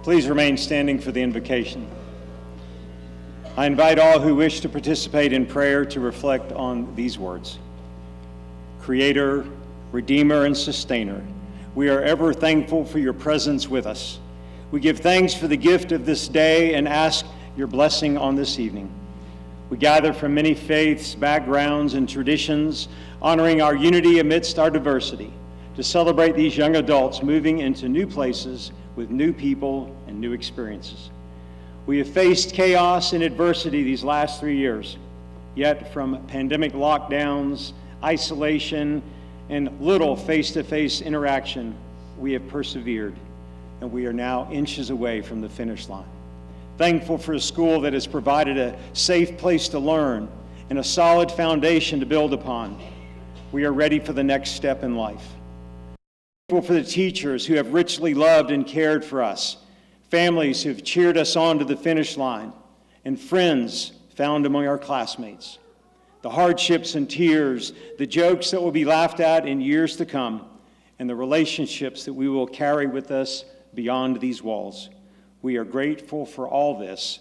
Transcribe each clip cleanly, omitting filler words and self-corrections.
Please remain standing for the invocation. I invite all who wish to participate in prayer to reflect on these words. Creator, Redeemer, and Sustainer, we are ever thankful for your presence with us. We give thanks for the gift of this day and ask your blessing on this evening. We gather from many faiths, backgrounds, and traditions, honoring our unity amidst our diversity, to celebrate these young adults moving into new places with new people and new experiences. We have faced chaos and adversity these last 3 years, yet from pandemic lockdowns, isolation, and little face-to-face interaction, we have persevered, and we are now inches away from the finish line. Thankful for a school that has provided a safe place to learn and a solid foundation to build upon. We are ready for the next step in life. Thankful for the teachers who have richly loved and cared for us, families who have cheered us on to the finish line, and friends found among our classmates. The hardships and tears, the jokes that will be laughed at in years to come, and the relationships that we will carry with us beyond these walls. We are grateful for all this.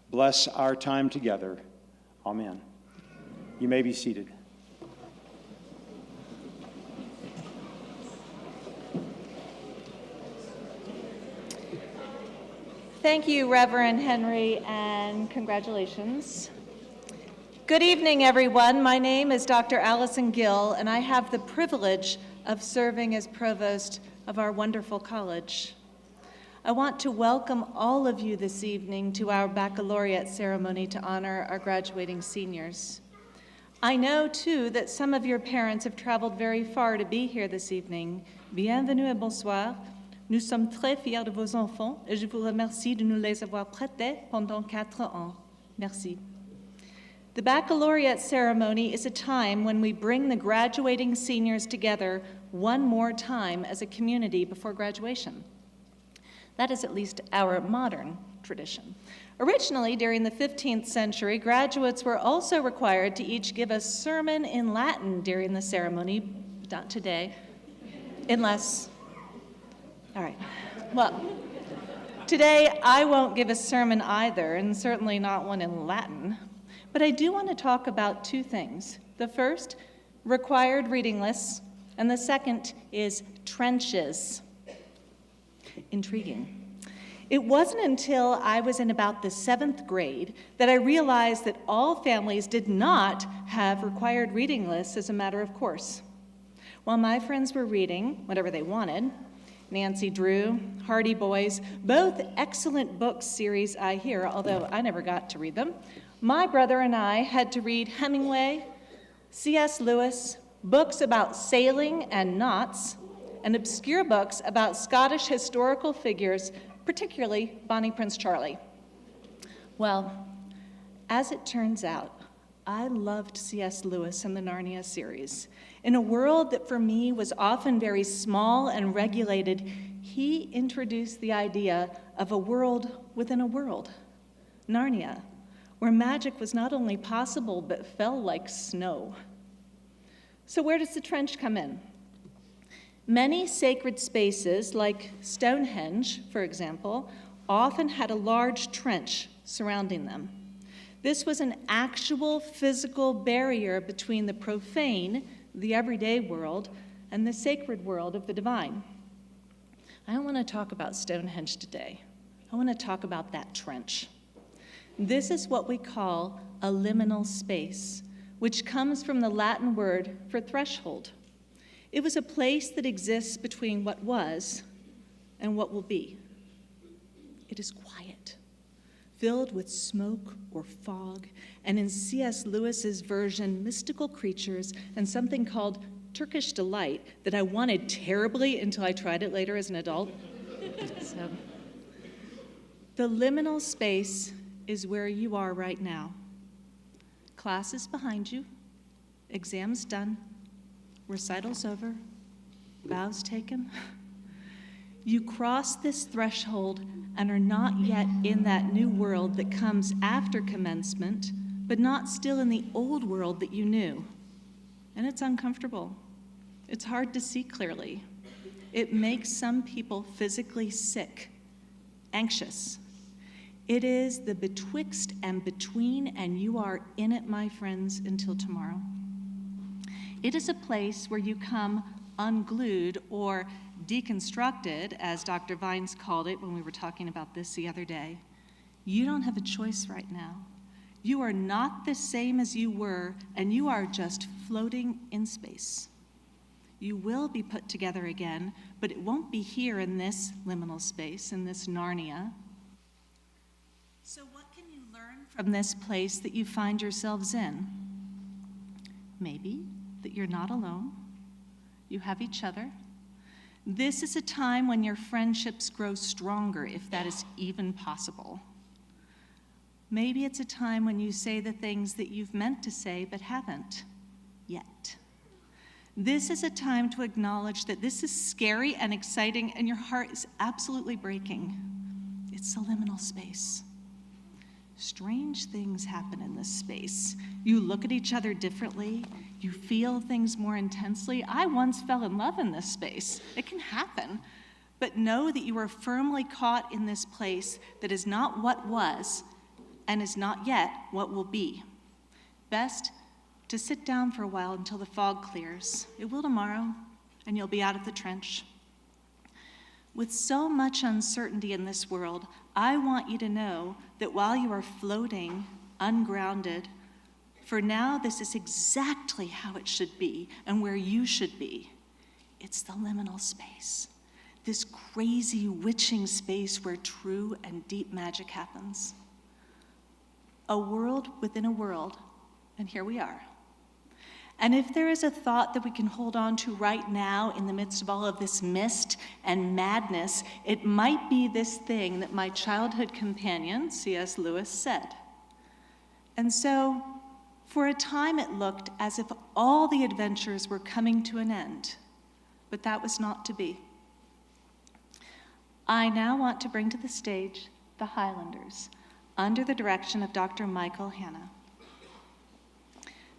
Bless our time together. Amen. You may be seated. Thank you, Reverend Henry, and congratulations. Good evening, everyone. My name is Dr. Allison Gill, and I have the privilege of serving as provost of our wonderful college. I want to welcome all of you this evening to our baccalaureate ceremony to honor our graduating seniors. I know, too, that some of your parents have traveled very far to be here this evening. Bienvenue et bonsoir. Nous sommes très fiers de vos enfants et je vous remercie de nous les avoir prêtés pendant 4 ans. Merci. The baccalaureate ceremony is a time when we bring the graduating seniors together one more time as a community before graduation. That is at least our modern tradition. Originally, during the 15th century, graduates were also required to each give a sermon in Latin during the ceremony, not today, unless. All right, well, today I won't give a sermon either, and certainly not one in Latin, but I do want to talk about 2 things. The first, required reading lists, and the second is trenches. Intriguing. It wasn't until I was in about the 7th grade that I realized that all families did not have required reading lists as a matter of course. While my friends were reading whatever they wanted, Nancy Drew, Hardy Boys, both excellent book series I hear, although I never got to read them, my brother and I had to read Hemingway, C.S. Lewis, books about sailing and knots, and obscure books about Scottish historical figures, particularly Bonnie Prince Charlie. Well, as it turns out, I loved C.S. Lewis and the Narnia series. In a world that for me was often very small and regulated, he introduced the idea of a world within a world, Narnia, where magic was not only possible but fell like snow. So where does the trench come in? Many sacred spaces, like Stonehenge, for example, often had a large trench surrounding them. This was an actual physical barrier between the profane, the everyday world, and the sacred world of the divine. I don't want to talk about Stonehenge today. I want to talk about that trench. This is what we call a liminal space, which comes from the Latin word for threshold. It was a place that exists between what was and what will be. It is quiet, filled with smoke or fog, and in C.S. Lewis's version, mystical creatures and something called Turkish delight that I wanted terribly until I tried it later as an adult. So, the liminal space is where you are right now. Class is behind you, exams done, recitals over, vows taken. You cross this threshold and are not yet in that new world that comes after commencement, but not still in the old world that you knew. And it's uncomfortable. It's hard to see clearly. It makes some people physically sick. anxious. It is the betwixt and between, and you are in it, my friends, until tomorrow. It is a place where you come unglued or deconstructed, as Dr. Vines called it when we were talking about this the other day. You don't have a choice right now. You are not the same as you were, and you are just floating in space. You will be put together again, but it won't be here in this liminal space, in this Narnia. So what can you learn from this place that you find yourselves in? Maybe that you're not alone. You have each other. This is a time when your friendships grow stronger, if that is even possible. Maybe it's a time when you say the things that you've meant to say but haven't yet. This is a time to acknowledge that this is scary and exciting and your heart is absolutely breaking. It's a liminal space. Strange things happen in this space. You look at each other differently. You feel things more intensely. I once fell in love in this space. It can happen. But know that you are firmly caught in this place that is not what was and is not yet what will be. Best to sit down for a while until the fog clears. It will tomorrow, and you'll be out of the trench. With so much uncertainty in this world, I want you to know that while you are floating, ungrounded, for now this is exactly how it should be and where you should be. It's the liminal space, this crazy, witching space where true and deep magic happens. A world within a world, and here we are. And if there is a thought that we can hold on to right now in the midst of all of this mist and madness, it might be this thing that my childhood companion, C.S. Lewis, said. And so, for a time it looked as if all the adventures were coming to an end, but that was not to be. I now want to bring to the stage the Highlanders, under the direction of Dr. Michael Hanna.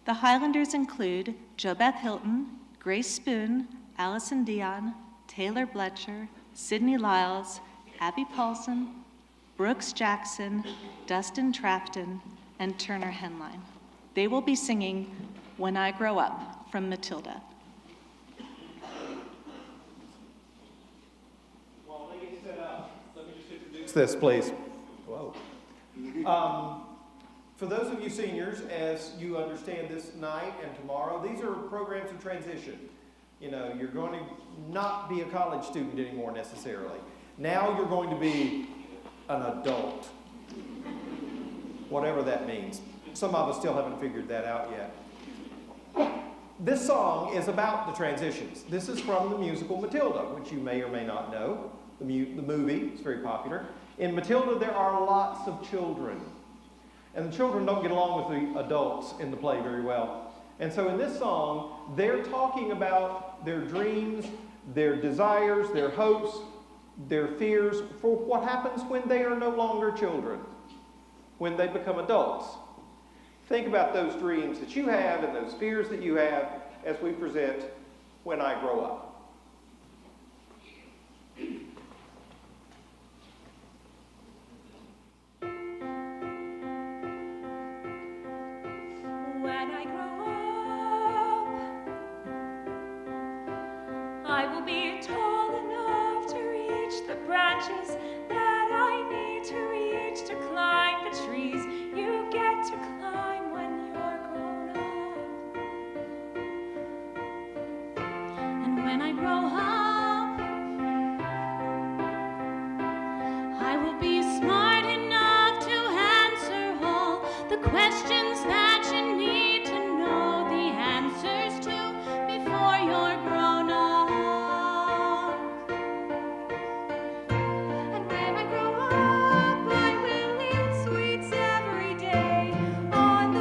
The Highlanders include JoBeth Hilton, Grace Spoon, Allison Dion, Taylor Bletcher, Sydney Lyles, Abby Paulson, Brooks Jackson, Dustin Trafton, and Turner Henline. They will be singing When I Grow Up from Matilda. While they get set up, let me just introduce this, please. Whoa. For those of you seniors, as you understand this night and tomorrow, these are programs of transition. You know, you're going to not be a college student anymore necessarily. Now you're going to be an adult, whatever that means. Some of us still haven't figured that out yet. This song is about the transitions. This is from the musical Matilda, which you may or may not know. The movie is very popular. In Matilda, there are lots of children. And the children don't get along with the adults in the play very well. And so in this song, they're talking about their dreams, their desires, their hopes, their fears for what happens when they are no longer children, when they become adults. Think about those dreams that you have and those fears that you have as we present When I Grow Up. When I grow up, I will be tall enough to reach the branches that I need to reach to climb the trees you get to climb when you're grown up. And when I grow up, I will be smart enough to answer all the questions that you need to know the answers to before you're grown up. And when I grow up, I will eat sweets every day on the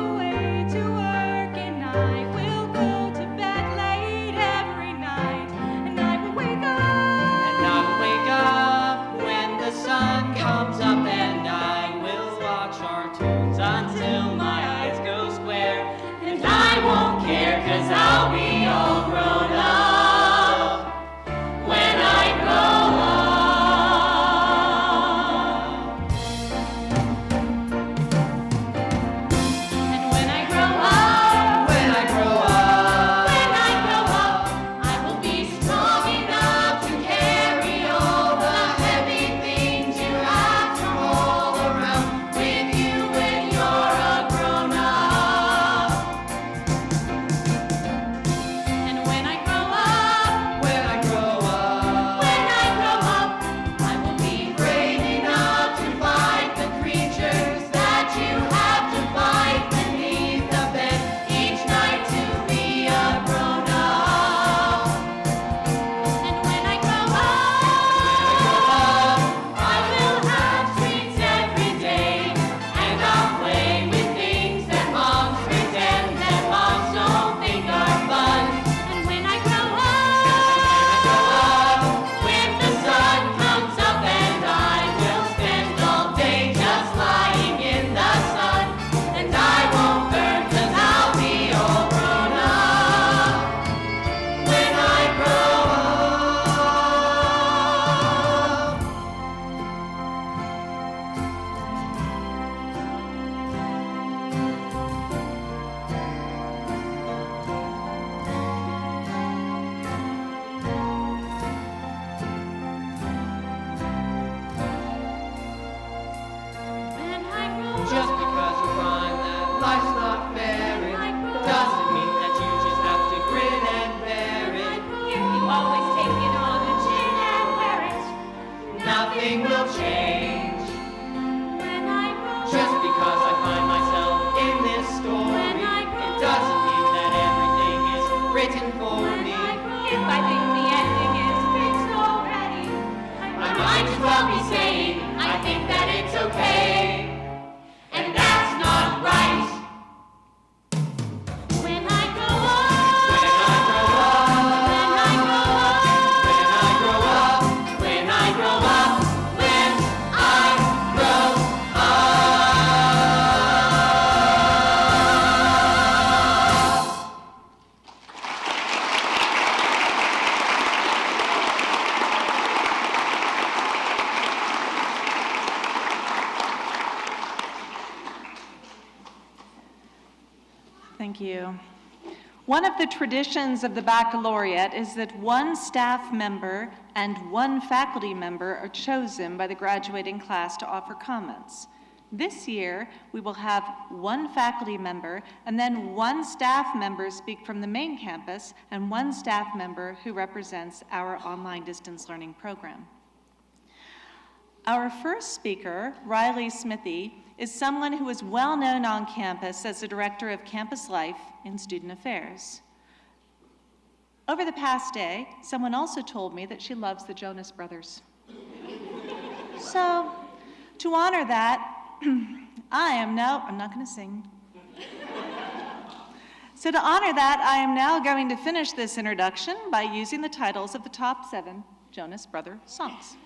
One of the traditions of the baccalaureate is that one staff member and one faculty member are chosen by the graduating class to offer comments. This year, we will have one faculty member and then one staff member speak from the main campus and one staff member who represents our online distance learning program. Our first speaker, Riley Smithy, is someone who is well known on campus as the Director of Campus Life in Student Affairs. Over the past day, someone also told me that she loves the Jonas Brothers. So, to honor that, I'm not going to sing. So to honor that, I am now going to finish this introduction by using the titles of the top 7 Jonas Brother songs.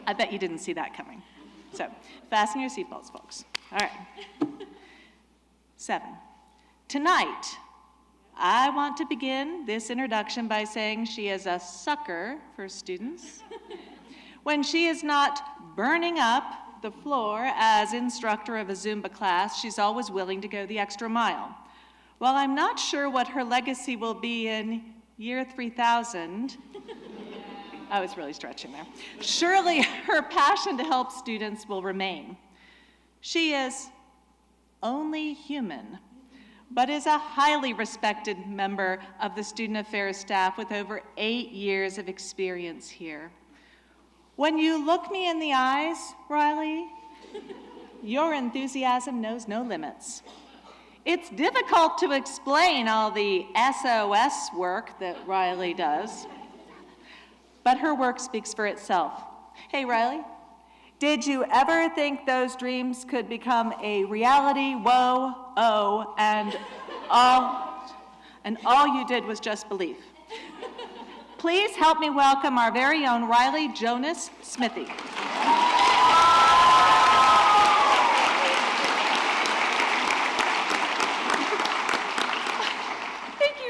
I bet you didn't see that coming. So, fasten your seatbelts, folks. All right. 7. Tonight, I want to begin this introduction by saying she is a sucker for students. When she is not burning up the floor as instructor of a Zumba class, she's always willing to go the extra mile. While I'm not sure what her legacy will be in year 3000, I was really stretching there. Surely her passion to help students will remain. She is only human, but is a highly respected member of the Student Affairs staff with over 8 years of experience here. When you look me in the eyes, Riley, your enthusiasm knows no limits. It's difficult to explain all the SOS work that Riley does, but her work speaks for itself. Hey, Riley, did you ever think those dreams could become a reality? Whoa, oh, and all you did was just believe. Please help me welcome our very own Riley Jonas Smithy.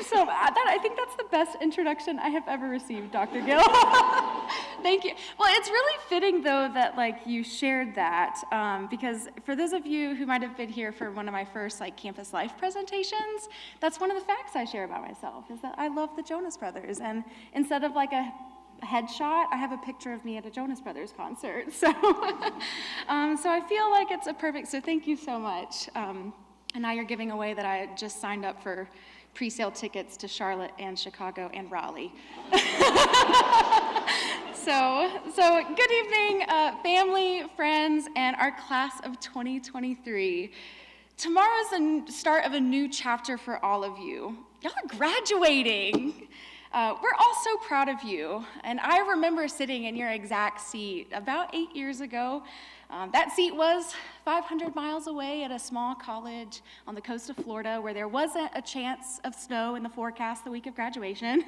So I think that's the best introduction I have ever received, Dr. Gill. Thank you. Well, it's really fitting, though, that you shared that, because for those of you who might have been here for one of my first campus life presentations, that's one of the facts I share about myself, is that I love the Jonas Brothers. And instead of a headshot, I have a picture of me at a Jonas Brothers concert. So, so I feel like it's a perfect, so thank you so much. And now you're giving away that I just signed up for pre-sale tickets to Charlotte and Chicago and Raleigh. So good evening, family, friends, and our class of 2023. Tomorrow's the start of a new chapter for all of you. Y'all are graduating. We're all so proud of you. And I remember sitting in your exact seat about 8 years ago. That seat was 500 miles away at a small college on the coast of Florida where there wasn't a chance of snow in the forecast the week of graduation.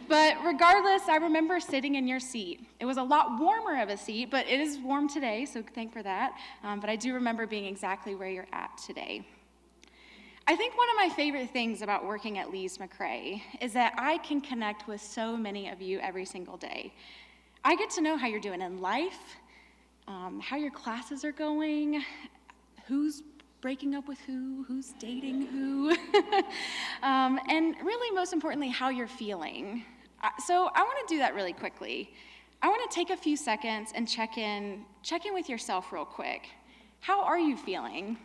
But regardless, I remember sitting in your seat. It was a lot warmer of a seat, but it is warm today, so thank for that. But I do remember being exactly where you're at today. I think one of my favorite things about working at Lees-McRae is that I can connect with so many of you every single day. I get to know how you're doing in life, how your classes are going, who's breaking up with who, who's dating who, and really most importantly, how you're feeling. So I want to do that really quickly. I want to take a few seconds and check in with yourself real quick. How are you feeling?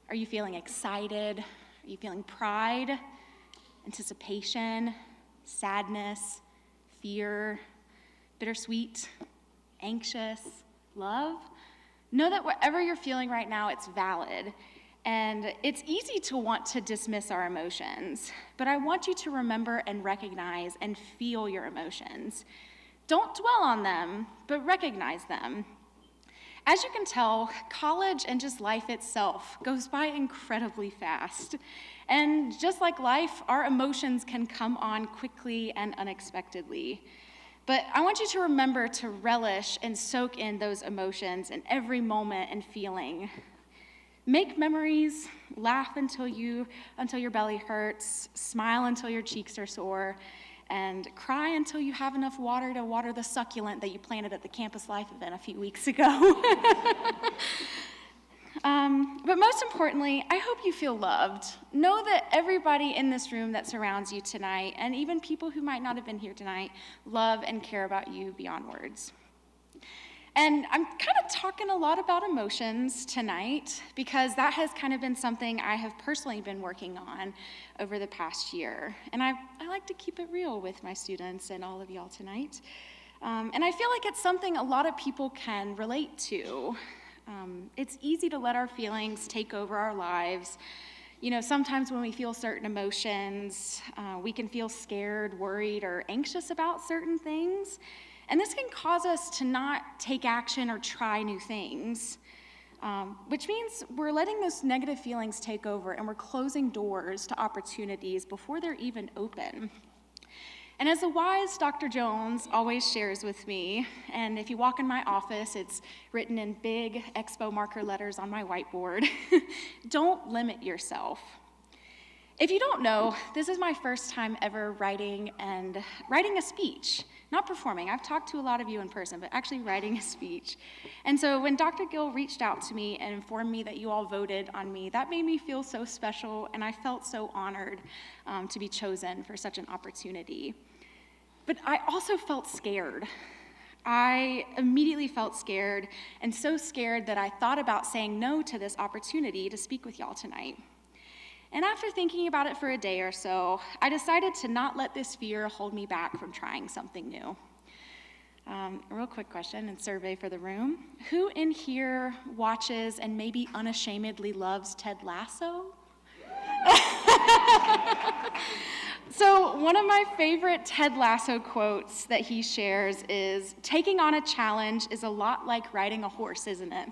Are you feeling excited? Are you feeling pride, anticipation, sadness, fear, bittersweet, anxious, love? Know that whatever you're feeling right now, it's valid. And it's easy to want to dismiss our emotions, but I want you to remember and recognize and feel your emotions. Don't dwell on them, but recognize them. As you can tell, college and just life itself goes by incredibly fast. And just like life, our emotions can come on quickly and unexpectedly. But I want you to remember to relish and soak in those emotions in every moment and feeling. Make memories, laugh until your belly hurts, smile until your cheeks are sore, and cry until you have enough water to water the succulent that you planted at the Campus Life event a few weeks ago. But most importantly, I hope you feel loved. Know that everybody in this room that surrounds you tonight, and even people who might not have been here tonight, love and care about you beyond words. And I'm kind of talking a lot about emotions tonight because that has kind of been something I have personally been working on over the past year. And I like to keep it real with my students and all of y'all tonight. And I feel like it's something a lot of people can relate to. It's easy to let our feelings take over our lives. You know, sometimes when we feel certain emotions, we can feel scared, worried, or anxious about certain things. And this can cause us to not take action or try new things, which means we're letting those negative feelings take over and we're closing doors to opportunities before they're even open. And as a wise Dr. Jones always shares with me, and if you walk in my office, it's written in big expo marker letters on my whiteboard, don't limit yourself. If you don't know, this is my first time ever writing a speech, not performing. I've talked to a lot of you in person, but actually writing a speech. And so when Dr. Gill reached out to me and informed me that you all voted on me, that made me feel so special, and I felt so honored to be chosen for such an opportunity. But I also felt scared. I immediately felt scared, and so scared that I thought about saying no to this opportunity to speak with y'all tonight. And after thinking about it for a day or so, I decided to not let this fear hold me back from trying something new. A real quick question and survey for the room. Who in here watches and maybe unashamedly loves Ted Lasso? So one of my favorite Ted Lasso quotes that he shares is, "Taking on a challenge is a lot like riding a horse, isn't it?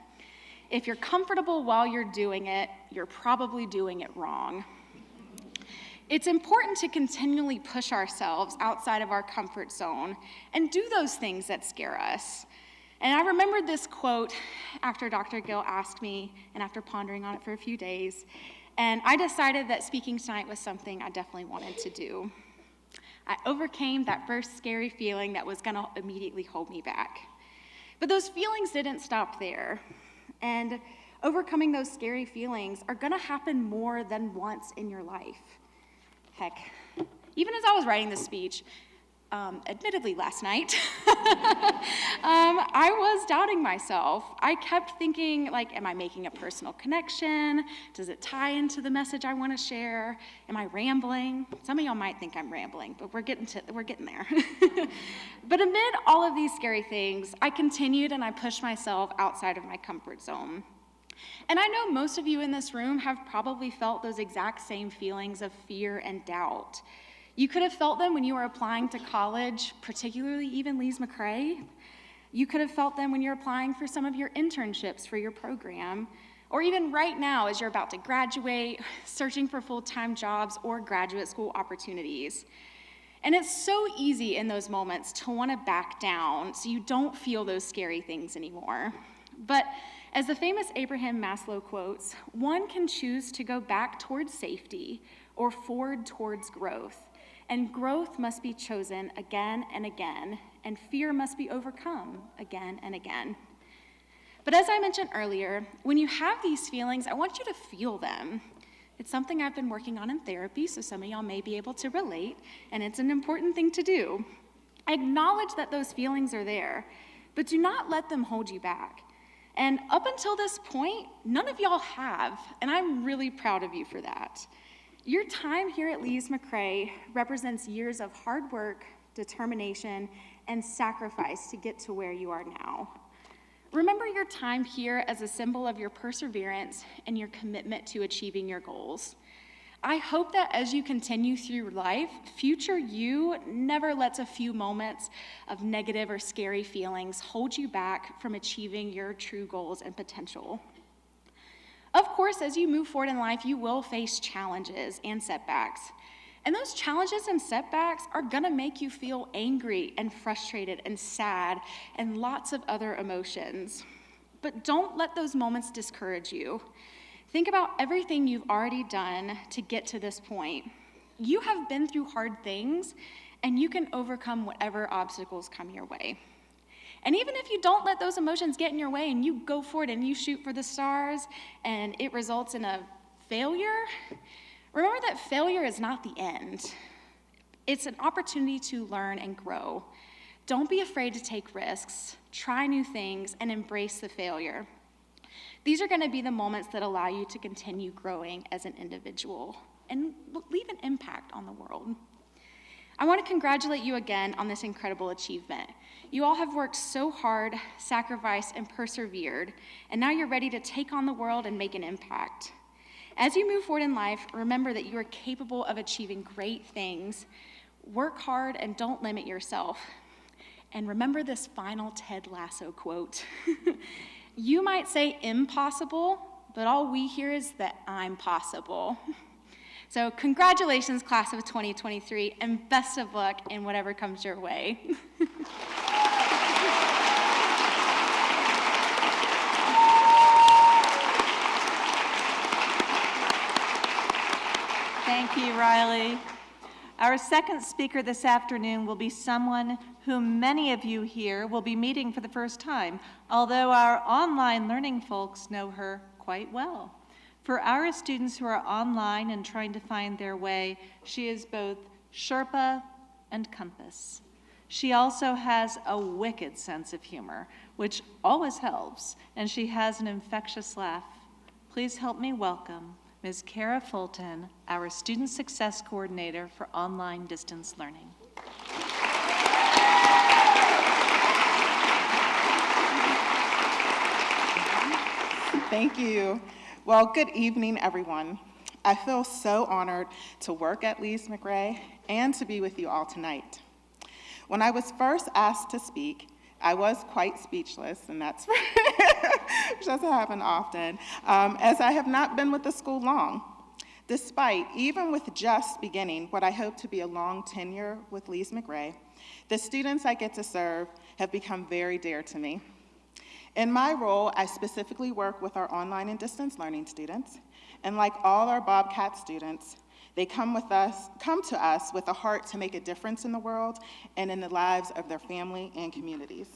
If you're comfortable while you're doing it, you're probably doing it wrong." It's important to continually push ourselves outside of our comfort zone and do those things that scare us. And I remembered this quote after Dr. Gill asked me and after pondering on it for a few days. And I decided that speaking tonight was something I definitely wanted to do. I overcame that first scary feeling that was gonna immediately hold me back. But those feelings didn't stop there. And overcoming those scary feelings are gonna happen more than once in your life. Heck, even as I was writing this speech, admittedly last night, I was doubting myself. I kept thinking, like, am I making a personal connection? Does it tie into the message I want to share? Am I rambling? Some of y'all might think I'm rambling, but we're getting there. But amid all of these scary things, I continued and I pushed myself outside of my comfort zone. And I know most of you in this room have probably felt those exact same feelings of fear and doubt. You could have felt them when you were applying to college, particularly even Lees-McRae. You could have felt them when you're applying for some of your internships for your program, or even right now as you're about to graduate, searching for full-time jobs or graduate school opportunities. And it's so easy in those moments to want to back down so you don't feel those scary things anymore. But as the famous Abraham Maslow quotes, one can choose to go back towards safety or forward towards growth. And growth must be chosen again and again, and fear must be overcome again and again. But as I mentioned earlier, when you have these feelings, I want you to feel them. It's something I've been working on in therapy, so some of y'all may be able to relate, and it's an important thing to do. Acknowledge that those feelings are there, but do not let them hold you back. And up until this point, none of y'all have, and I'm really proud of you for that. Your time here at Lees-McRae represents years of hard work, determination, and sacrifice to get to where you are now. Remember your time here as a symbol of your perseverance and your commitment to achieving your goals. I hope that as you continue through life, future you never lets a few moments of negative or scary feelings hold you back from achieving your true goals and potential. Of course, as you move forward in life, you will face challenges and setbacks. And those challenges and setbacks are gonna make you feel angry and frustrated and sad and lots of other emotions. But don't let those moments discourage you. Think about everything you've already done to get to this point. You have been through hard things, and you can overcome whatever obstacles come your way. And even if you don't let those emotions get in your way and you go for it and you shoot for the stars and it results in a failure, remember that failure is not the end. It's an opportunity to learn and grow. Don't be afraid to take risks, try new things, and embrace the failure. These are going to be the moments that allow you to continue growing as an individual and leave an impact on the world. I want to congratulate you again on this incredible achievement. You all have worked so hard, sacrificed, and persevered, and now you're ready to take on the world and make an impact. As you move forward in life, remember that you are capable of achieving great things. Work hard and don't limit yourself. And remember this final Ted Lasso quote. You might say impossible, but all we hear is that I'm possible. So congratulations, class of 2023, and best of luck in whatever comes your way. Thank you, Riley. Our second speaker this afternoon will be someone whom many of you here will be meeting for the first time, although our online learning folks know her quite well. For our students who are online and trying to find their way, she is both Sherpa and compass. She also has a wicked sense of humor, which always helps, and she has an infectious laugh. Please help me welcome Ms. Kara Fulton, our Student Success Coordinator for Online Distance Learning. Thank you. Well, good evening, everyone. I feel so honored to work at Lees-McRae and to be with you all tonight. When I was first asked to speak, I was quite speechless, and that's which doesn't happen often, as I have not been with the school long. Despite, even with just beginning what I hope to be a long tenure with Lees-McRae, the students I get to serve have become very dear to me. In my role, I specifically work with our online and distance learning students, and like all our Bobcat students, they come to us with a heart to make a difference in the world and in the lives of their family and communities.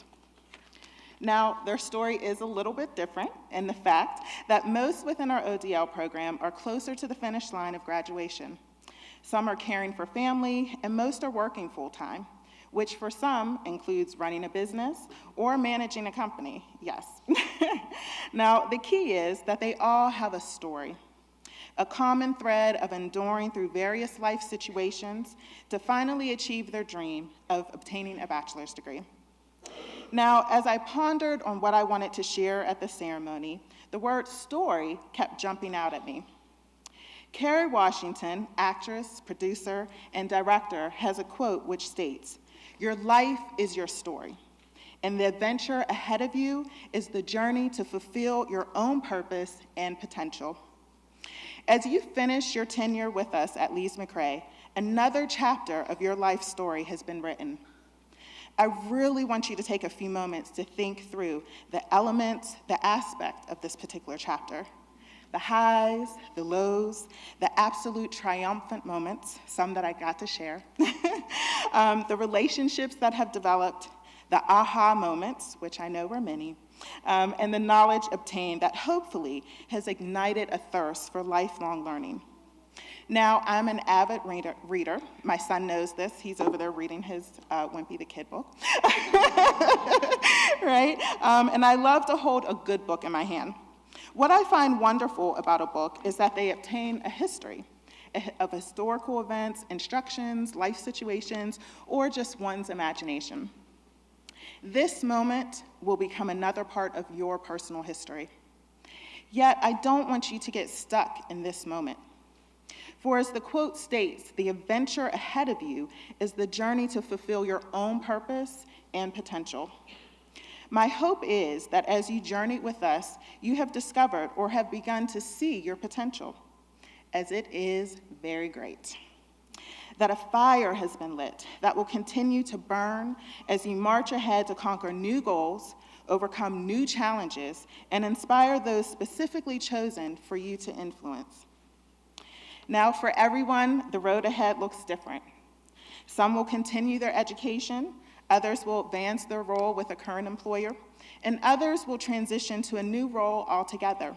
Now, their story is a little bit different in the fact that most within our ODL program are closer to the finish line of graduation. Some are caring for family, and most are working full-time, which for some includes running a business or managing a company, yes. Now, the key is that they all have a story, a common thread of enduring through various life situations to finally achieve their dream of obtaining a bachelor's degree. Now, as I pondered on what I wanted to share at the ceremony, the word story kept jumping out at me. Kerry Washington, actress, producer, and director, has a quote which states, "Your life is your story, and the adventure ahead of you is the journey to fulfill your own purpose and potential." As you finish your tenure with us at Lees-McRae, another chapter of your life story has been written. I really want you to take a few moments to think through the elements, the aspect of this particular chapter. The highs, the lows, the absolute triumphant moments, some that I got to share, the relationships that have developed, the aha moments, which I know were many, and the knowledge obtained that hopefully has ignited a thirst for lifelong learning. Now, I'm an avid reader. My son knows this. He's over there reading his Wimpy the Kid book, right? And I love to hold a good book in my hand. What I find wonderful about a book is that they obtain a history of historical events, instructions, life situations, or just one's imagination. This moment will become another part of your personal history. Yet, I don't want you to get stuck in this moment. For as the quote states, the adventure ahead of you is the journey to fulfill your own purpose and potential. My hope is that as you journey with us, you have discovered or have begun to see your potential, as it is very great. That a fire has been lit that will continue to burn as you march ahead to conquer new goals, overcome new challenges, and inspire those specifically chosen for you to influence. Now, for everyone, the road ahead looks different. Some will continue their education, Others will advance their role with a current employer, and others will transition to a new role altogether.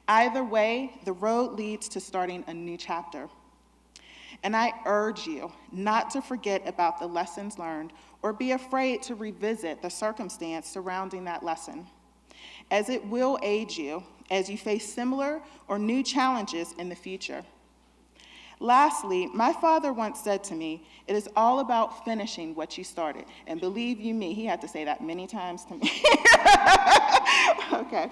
Either way, the road leads to starting a new chapter. And I urge you not to forget about the lessons learned or be afraid to revisit the circumstance surrounding that lesson, as it will aid you as you face similar or new challenges in the future. Lastly, my father once said to me, "It is all about finishing what you started." And believe you me, he had to say that many times to me. Okay.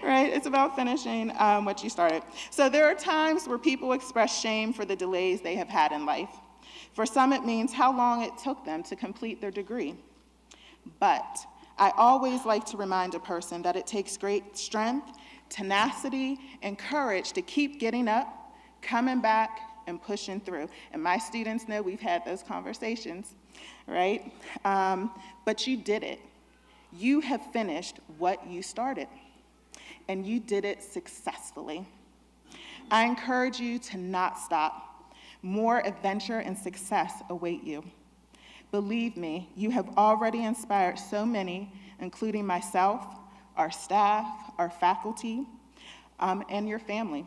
Right, it's about finishing what you started. So there are times where people express shame for the delays they have had in life. For some, it means how long it took them to complete their degree. But I always like to remind a person that it takes great strength, tenacity, and courage to keep getting up, coming back, and pushing through. And my students know we've had those conversations, right? But you did it. You have finished what you started, and you did it successfully. I encourage you to not stop. More adventure and success await you. Believe me, you have already inspired so many, including myself, our staff, our faculty, and your family.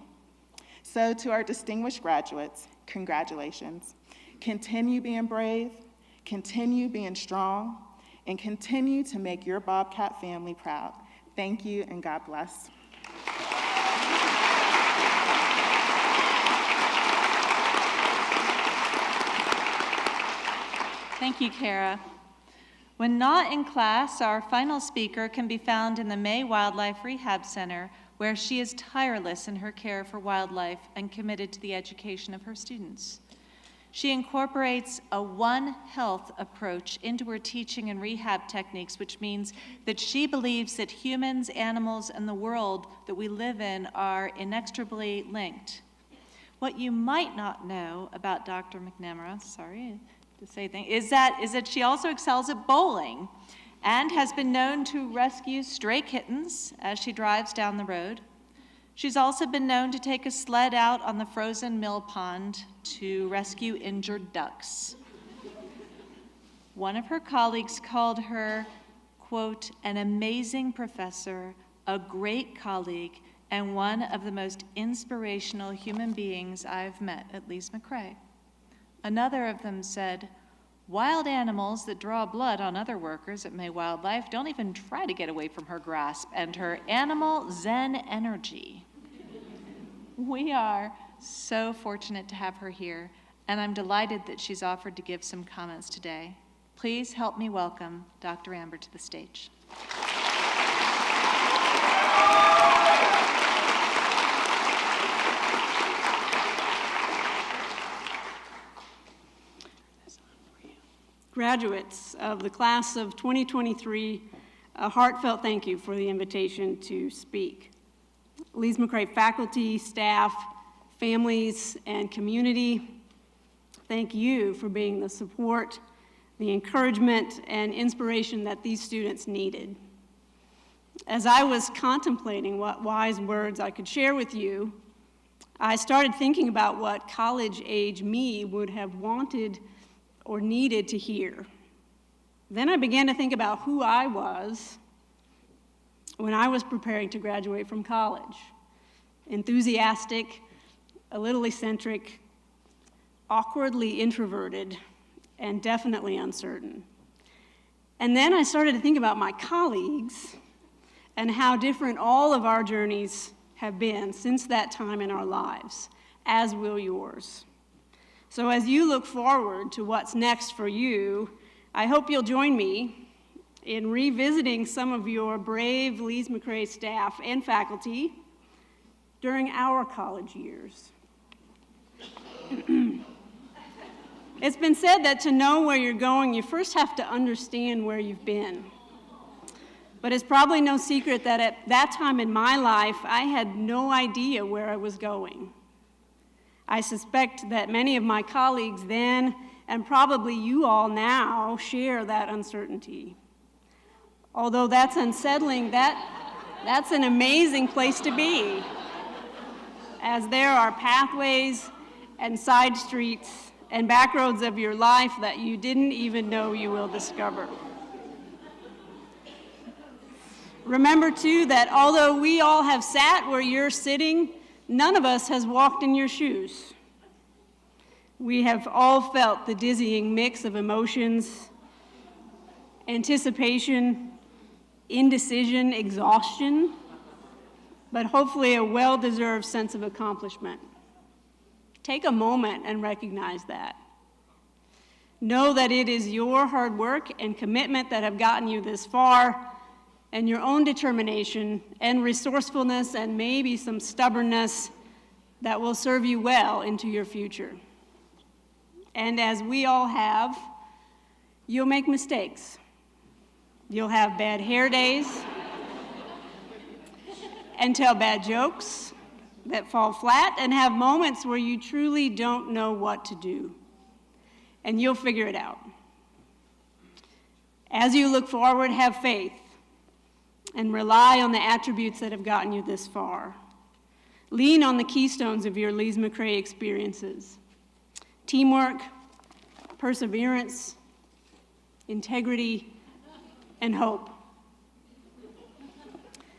So to our distinguished graduates, congratulations. Continue being brave, continue being strong, and continue to make your Bobcat family proud. Thank you, and God bless. Thank you, Kara. When not in class, our final speaker can be found in the May Wildlife Rehab Center, where she is tireless in her care for wildlife and committed to the education of her students. She incorporates a One Health approach into her teaching and rehab techniques, which means that she believes that humans, animals, and the world that we live in are inextricably linked. What you might not know about Dr. McNamara, sorry to say things, is that she also excels at bowling and has been known to rescue stray kittens as she drives down the road. She's also been known to take a sled out on the frozen mill pond to rescue injured ducks. One of her colleagues called her, quote, an amazing professor, a great colleague, and one of the most inspirational human beings I've met at Lees-McRae. Another of them said, wild animals that draw blood on other workers at May Wildlife don't even try to get away from her grasp and her animal Zen energy. We are so fortunate to have her here, and I'm delighted that she's offered to give some comments today. Please help me welcome Dr. Amber to the stage. Graduates of the class of 2023, a heartfelt thank you for the invitation to speak. Lees-McRae faculty, staff, families, and community, thank you for being the support, the encouragement, and inspiration that these students needed. As I was contemplating what wise words I could share with you, I started thinking about what college-age me would have wanted or needed to hear. Then I began to think about who I was when I was preparing to graduate from college. Enthusiastic, a little eccentric, awkwardly introverted, and definitely uncertain. And then I started to think about my colleagues and how different all of our journeys have been since that time in our lives, as will yours. So as you look forward to what's next for you, I hope you'll join me in revisiting some of your brave Lees-McRae staff and faculty during our college years. It's been said that to know where you're going, you first have to understand where you've been. But it's probably no secret that at that time in my life, I had no idea where I was going. I suspect that many of my colleagues then, and probably you all now, share that uncertainty. Although that's unsettling, that's an amazing place to be, as there are pathways and side streets and back roads of your life that you didn't even know you will discover. Remember, too, that although we all have sat where you're sitting, none of us has walked in your shoes. We have all felt the dizzying mix of emotions, anticipation, indecision, exhaustion, but hopefully a well-deserved sense of accomplishment. Take a moment and recognize that. Know that it is your hard work and commitment that have gotten you this far, and your own determination and resourcefulness and maybe some stubbornness that will serve you well into your future. And as we all have, you'll make mistakes. You'll have bad hair days and tell bad jokes that fall flat and have moments where you truly don't know what to do. And you'll figure it out. As you look forward, have faith and rely on the attributes that have gotten you this far. Lean on the keystones of your Lees-McRae experiences: teamwork, perseverance, integrity, and hope.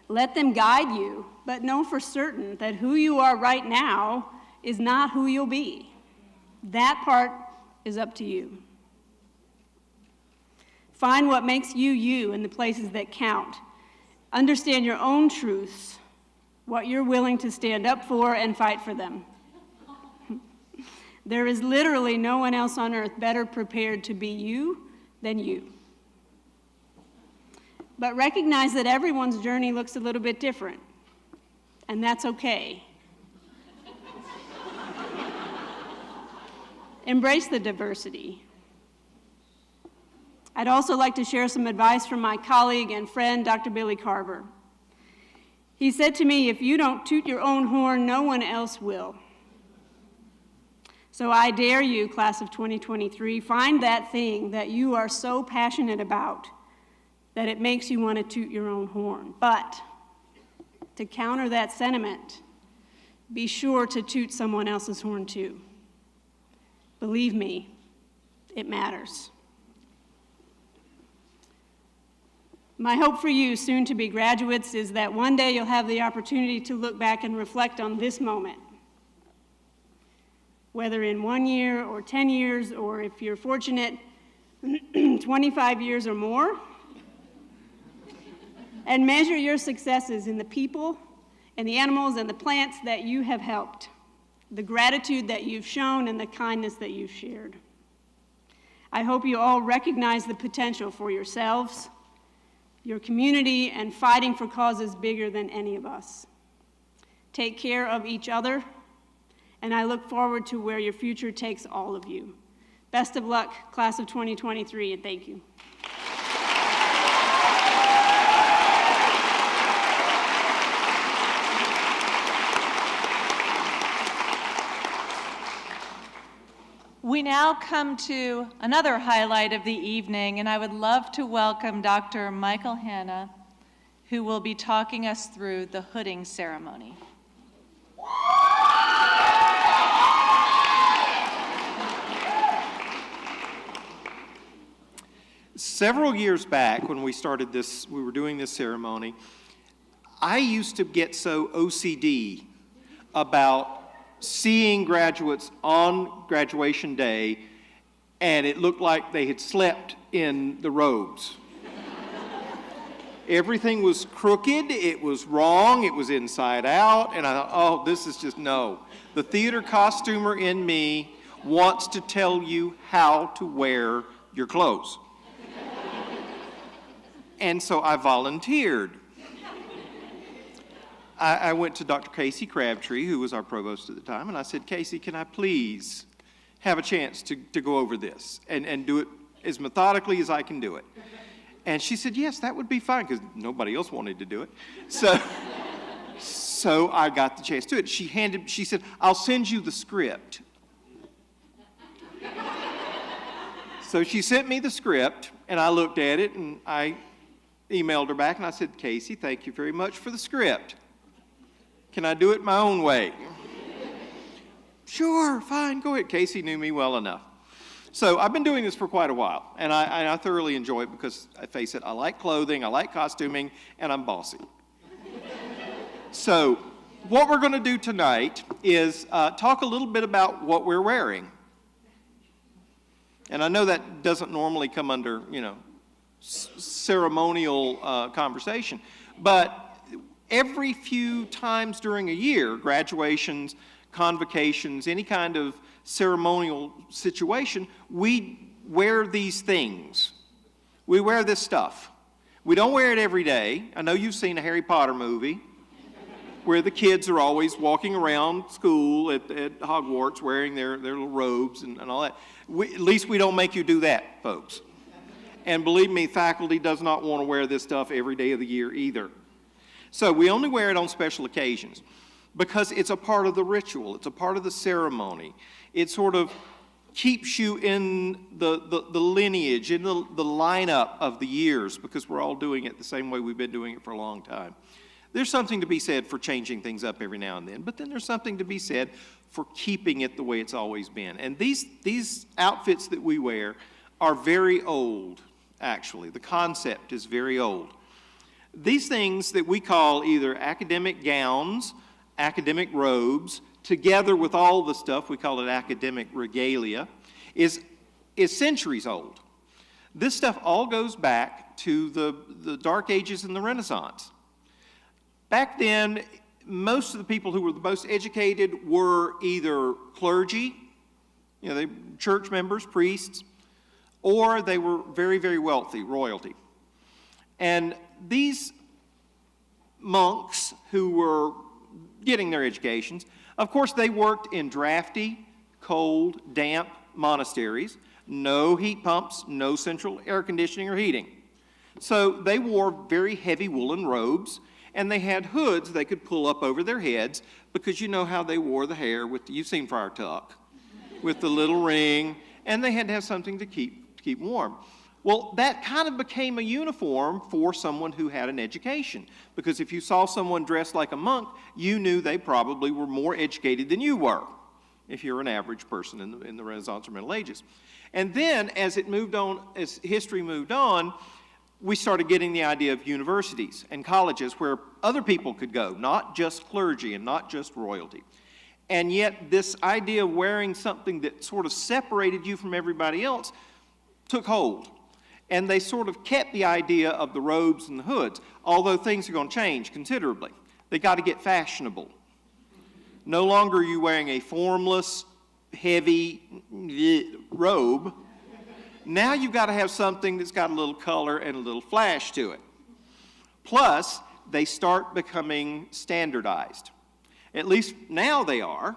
Let them guide you, but know for certain that who you are right now is not who you'll be. That part is up to you. Find what makes you you in the places that count. Understand your own truths, what you're willing to stand up for and fight for them. There is literally no one else on earth better prepared to be you than you. But recognize that everyone's journey looks a little bit different, and that's okay. Embrace the diversity. I'd also like to share some advice from my colleague and friend, Dr. Billy Carver. He said to me, if you don't toot your own horn, no one else will. So I dare you, class of 2023, find that thing that you are so passionate about that it makes you want to toot your own horn. But to counter that sentiment, be sure to toot someone else's horn too. Believe me, it matters. My hope for you, soon-to-be graduates, is that one day you'll have the opportunity to look back and reflect on this moment. Whether in 1 year or 10 years, or if you're fortunate, 25 years or more, and measure your successes in the people and the animals and the plants that you have helped, the gratitude that you've shown and the kindness that you've shared. I hope you all recognize the potential for yourselves, your community, and fighting for causes bigger than any of us. Take care of each other, and I look forward to where your future takes all of you. Best of luck, class of 2023, and thank you. We now come to another highlight of the evening, and I would love to welcome Dr. Michael Hanna, who will be talking us through the hooding ceremony. Several years back, when we started this, we were doing this ceremony, I used to get so OCD about seeing graduates on graduation day, and it looked like they had slept in the robes. Everything was crooked, it was wrong, it was inside out, and I thought, oh, this is just no. The theater costumer in me wants to tell you how to wear your clothes. And so I volunteered. I went to Dr. Casey Crabtree, who was our provost at the time, and I said, Casey, can I please have a chance to go over this and do it as methodically as I can do it? And she said, yes, that would be fine, because nobody else wanted to do it. So I got the chance to do it. She said, I'll send you the script. So she sent me the script, and I looked at it, and I emailed her back, and I said, Casey, thank you very much for the script. Can I do it my own way? Sure, fine, go ahead. Casey knew me well enough. So I've been doing this for quite a while, and I thoroughly enjoy it because, I face it, I like clothing, I like costuming, and I'm bossy. So what we're going to do tonight is talk a little bit about what we're wearing. And I know that doesn't normally come under, ceremonial conversation, but every few times during a year, graduations, convocations, any kind of ceremonial situation, we wear these things. We wear this stuff. We don't wear it every day. I know you've seen a Harry Potter movie where the kids are always walking around school at Hogwarts wearing their little robes and all that. At least we don't make you do that, folks. And believe me, faculty does not want to wear this stuff every day of the year either. So we only wear it on special occasions because it's a part of the ritual. It's a part of the ceremony. It sort of keeps you in the lineage, in the lineup of the years, because we're all doing it the same way we've been doing it for a long time. There's something to be said for changing things up every now and then, but then there's something to be said for keeping it the way it's always been. And these outfits that we wear are very old, actually. The concept is very old. These things that we call either academic gowns, academic robes, together with all the stuff, we call it academic regalia, is centuries old. This stuff all goes back to the Dark Ages and the Renaissance. Back then, most of the people who were the most educated were either clergy, they church members, priests, or they were very, very wealthy, royalty. And these monks who were getting their educations, of course, they worked in drafty, cold, damp monasteries, no heat pumps, no central air conditioning or heating. So they wore very heavy woolen robes, and they had hoods they could pull up over their heads, because you know how they wore the hair with, you've seen Friar Tuck, with the little ring, and they had to have something to keep warm. Well, that kind of became a uniform for someone who had an education, because if you saw someone dressed like a monk, you knew they probably were more educated than you were, if you're an average person in the Renaissance or Middle Ages. And then, as it moved on, as history moved on, we started getting the idea of universities and colleges where other people could go, not just clergy and not just royalty. And yet this idea of wearing something that sort of separated you from everybody else took hold. And they sort of kept the idea of the robes and the hoods, although things are going to change considerably. They got to get fashionable. No longer are you wearing a formless, heavy robe. Now you've got to have something that's got a little color and a little flash to it. Plus, they start becoming standardized. At least now they are.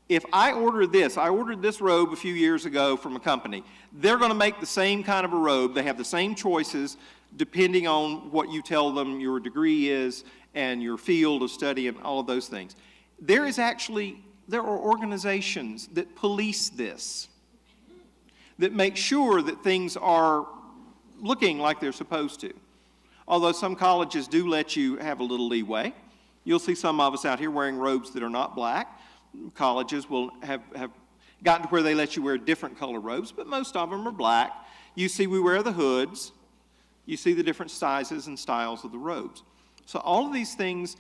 If I ordered this robe a few years ago from a company, they're going to make the same kind of a robe. They have the same choices depending on what you tell them your degree is and your field of study and all of those things. There are organizations that police this, that make sure that things are looking like they're supposed to. Although some colleges do let you have a little leeway. You'll see some of us out here wearing robes that are not black. Colleges will have gotten to where they let you wear different color robes, but most of them are black. You see we wear the hoods. You see the different sizes and styles of the robes. So all of these things,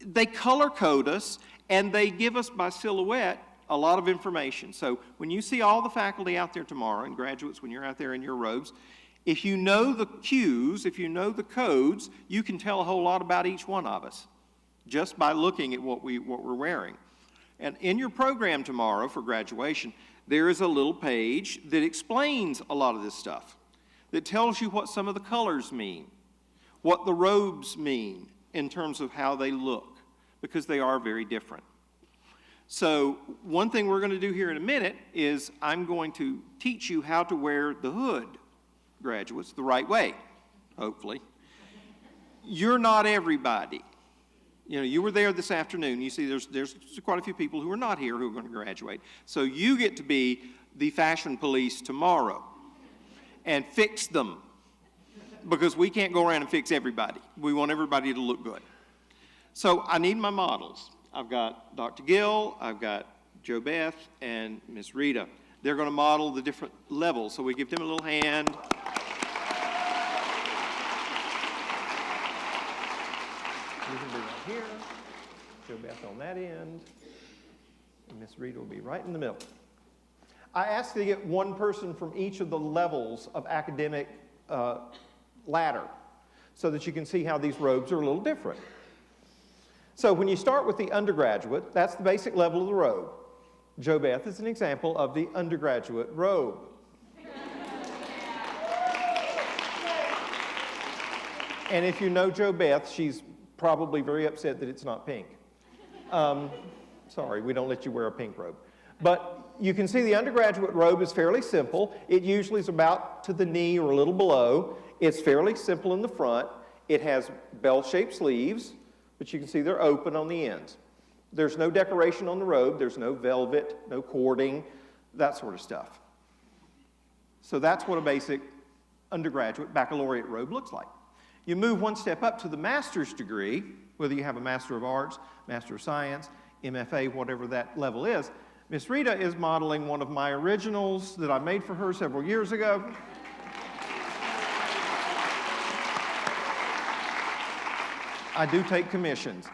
they color code us, and they give us by silhouette a lot of information. So when you see all the faculty out there tomorrow, and graduates, when you're out there in your robes, if you know the cues, if you know the codes, you can tell a whole lot about each one of us just by looking at what we're wearing. And in your program tomorrow for graduation, there is a little page that explains a lot of this stuff, that tells you what some of the colors mean, what the robes mean in terms of how they look, because they are very different. So one thing we're going to do here in a minute is I'm going to teach you how to wear the hood, graduates, the right way, hopefully. You're not everybody. You were there this afternoon. You see there's quite a few people who are not here who are going to graduate. So you get to be the fashion police tomorrow and fix them, because we can't go around and fix everybody. We want everybody to look good. So I need my models. I've got Dr. Gill, I've got Jo Beth and Miss Rita. They're going to model the different levels, so we give them a little hand. You can be right here, Jo Beth on that end, and Miss Rita will be right in the middle. I asked you to get one person from each of the levels of academic ladder so that you can see how these robes are a little different. So when you start with the undergraduate, that's the basic level of the robe. Jo Beth is an example of the undergraduate robe. And if you know Jo Beth, she's probably very upset that it's not pink. Sorry, we don't let you wear a pink robe. But you can see the undergraduate robe is fairly simple. It usually is about to the knee or a little below. It's fairly simple in the front. It has bell-shaped sleeves, but you can see they're open on the ends. There's no decoration on the robe. There's no velvet, no cording, that sort of stuff. So that's what a basic undergraduate baccalaureate robe looks like. You move one step up to the master's degree, whether you have a Master of Arts, Master of Science, MFA, whatever that level is. Miss Rita is modeling one of my originals that I made for her several years ago. I do take commissions.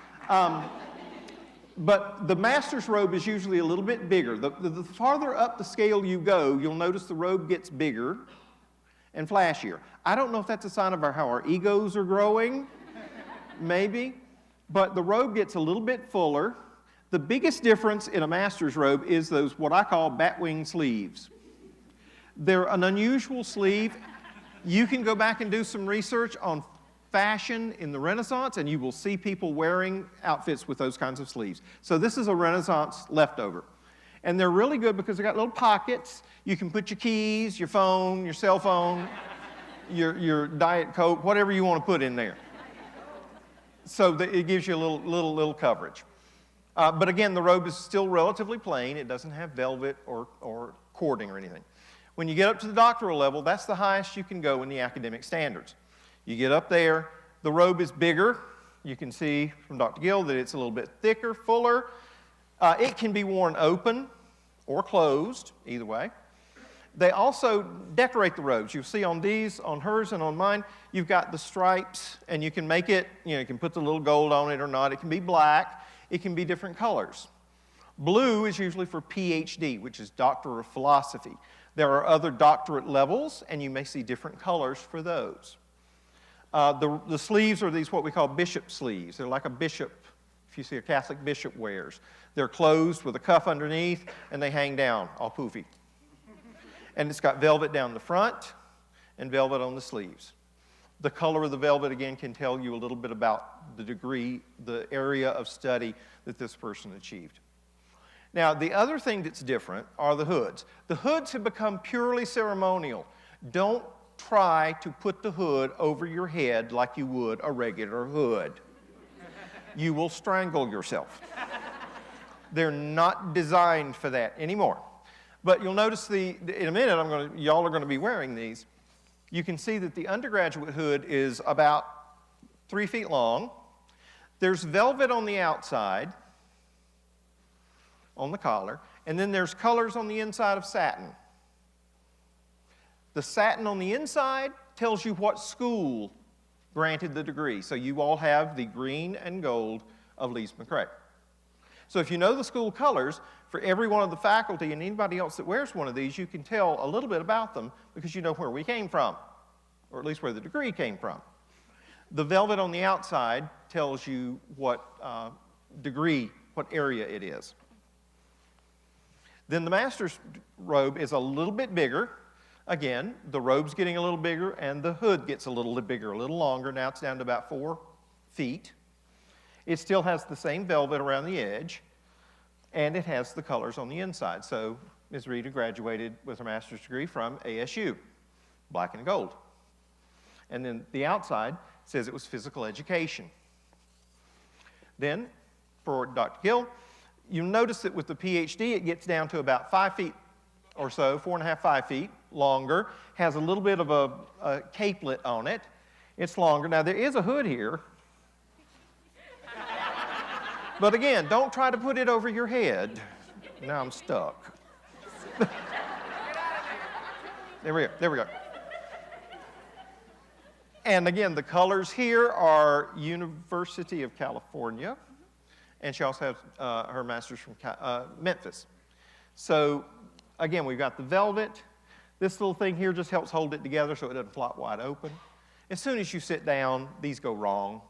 But the master's robe is usually a little bit bigger. The farther up the scale you go, you'll notice the robe gets bigger and flashier. I don't know if that's a sign of how our egos are growing, maybe, but the robe gets a little bit fuller. The biggest difference in a master's robe is those what I call batwing sleeves. They're an unusual sleeve. You can go back and do some research on fashion in the Renaissance, and you will see people wearing outfits with those kinds of sleeves. So this is a Renaissance leftover. And they're really good because they've got little pockets. You can put your keys, your phone, your cell phone, your Diet Coke, whatever you want to put in there. So that it gives you a little coverage. But again, the robe is still relatively plain. It doesn't have velvet or cording or anything. When you get up to the doctoral level, that's the highest you can go in the academic standards. You get up there, the robe is bigger. You can see from Dr. Gill that it's a little bit thicker, fuller. It can be worn open or closed, either way. They also decorate the robes. You'll see on these, on hers and on mine, you've got the stripes, and you can make it, you can put the little gold on it or not. It can be black. It can be different colors. Blue is usually for PhD, which is Doctor of Philosophy. There are other doctorate levels, and you may see different colors for those. The sleeves are these what we call bishop sleeves. They're like a bishop, if you see a Catholic bishop wears. They're closed with a cuff underneath, and they hang down, all poofy. And it's got velvet down the front and velvet on the sleeves. The color of the velvet, again, can tell you a little bit about the degree, the area of study that this person achieved. Now, the other thing that's different are the hoods. The hoods have become purely ceremonial. Don't try to put the hood over your head like you would a regular hood. You will strangle yourself. They're not designed for that anymore. But you'll notice in a minute, y'all are going to be wearing these. You can see that the undergraduate hood is about 3 feet long. There's velvet on the outside, on the collar, and then there's colors on the inside of satin. The satin on the inside tells you what school granted the degree. So you all have the green and gold of Lees-McRae. So if you know the school colors, for every one of the faculty and anybody else that wears one of these, you can tell a little bit about them because you know where we came from, or at least where the degree came from. The velvet on the outside tells you what degree, what area it is. Then the master's robe is a little bit bigger. Again, the robe's getting a little bigger and the hood gets a little bigger, a little longer. Now it's down to about 4 feet. It still has the same velvet around the edge, and it has the colors on the inside. So Ms. Rita graduated with her master's degree from ASU, black and gold. And then the outside says it was physical education. Then, for Dr. Gill, you'll notice that with the PhD, it gets down to about 5 feet or so, 4.5, 5 feet longer, has a little bit of a capelet on it. It's longer. Now, there is a hood here. But again, don't try to put it over your head. Now I'm stuck. There we go. And again, the colors here are University of California, and she also has her master's from Memphis. So again, we've got the velvet. This little thing here just helps hold it together so it doesn't flop wide open. As soon as you sit down, these go wrong.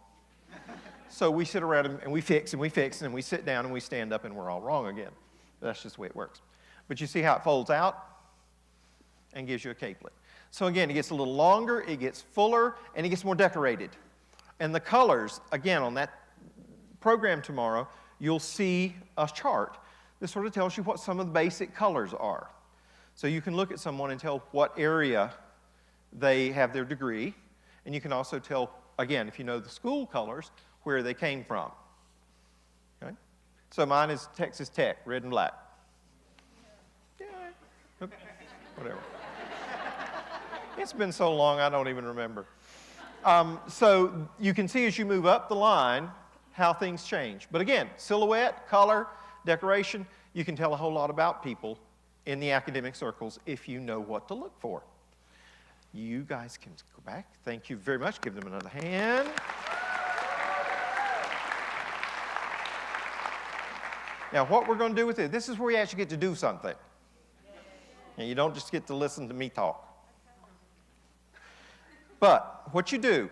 So we sit around and we fix and we fix, and then we sit down and we stand up and we're all wrong again. That's just the way it works. But you see how it folds out and gives you a capelet. So again, it gets a little longer, it gets fuller, and it gets more decorated. And the colors, again, on that program tomorrow, you'll see a chart that sort of tells you what some of the basic colors are. So you can look at someone and tell what area they have their degree, and you can also tell, again, if you know the school colors, where they came from. Okay? So mine is Texas Tech, red and black. Yeah, whatever. It's been so long, I don't even remember. So you can see as you move up the line how things change. But again, silhouette, color, decoration, you can tell a whole lot about people in the academic circles if you know what to look for. You guys can go back. Thank you very much. Give them another hand. Now, what we're going to do with it, this is where you actually get to do something. And you don't just get to listen to me talk. But what you do,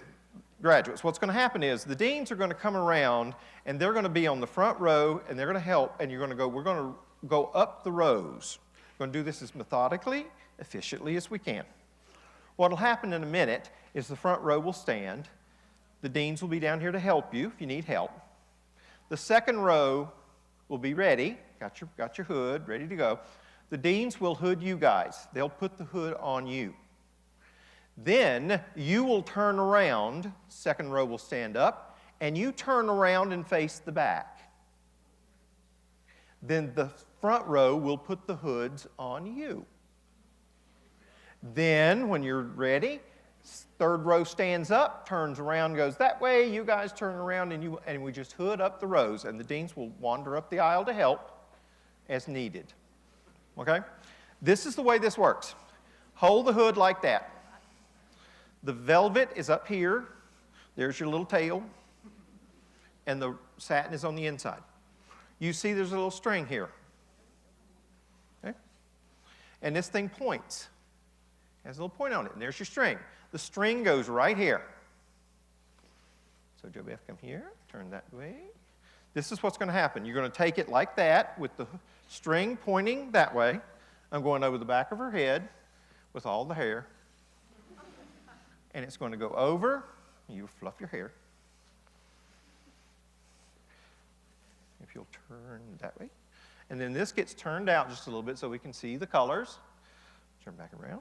graduates, what's going to happen is the deans are going to come around, and they're going to be on the front row, and they're going to help, and we're going to go up the rows. We're going to do this as methodically, efficiently as we can. What will happen in a minute is the front row will stand. The deans will be down here to help you if you need help. The second row will be ready, got your hood ready to go. The deans will hood you guys. They'll put the hood on you. Then you will turn around, second row will stand up, and you turn around and face the back. Then the front row will put the hoods on you. Then, when you're ready, third row stands up, turns around, goes that way, you guys turn around, and we just hood up the rows, and the deans will wander up the aisle to help as needed. Okay? This is the way this works. Hold the hood like that. The velvet is up here. There's your little tail. And the satin is on the inside. You see there's a little string here. Okay? And this thing points. It has a little point on it. And there's your string. The string goes right here. So Joe Beth, come here. Turn that way. This is what's going to happen. You're going to take it like that with the string pointing that way. I'm going over the back of her head with all the hair. And it's going to go over. You fluff your hair. If you'll turn that way. And then this gets turned out just a little bit so we can see the colors. Turn back around.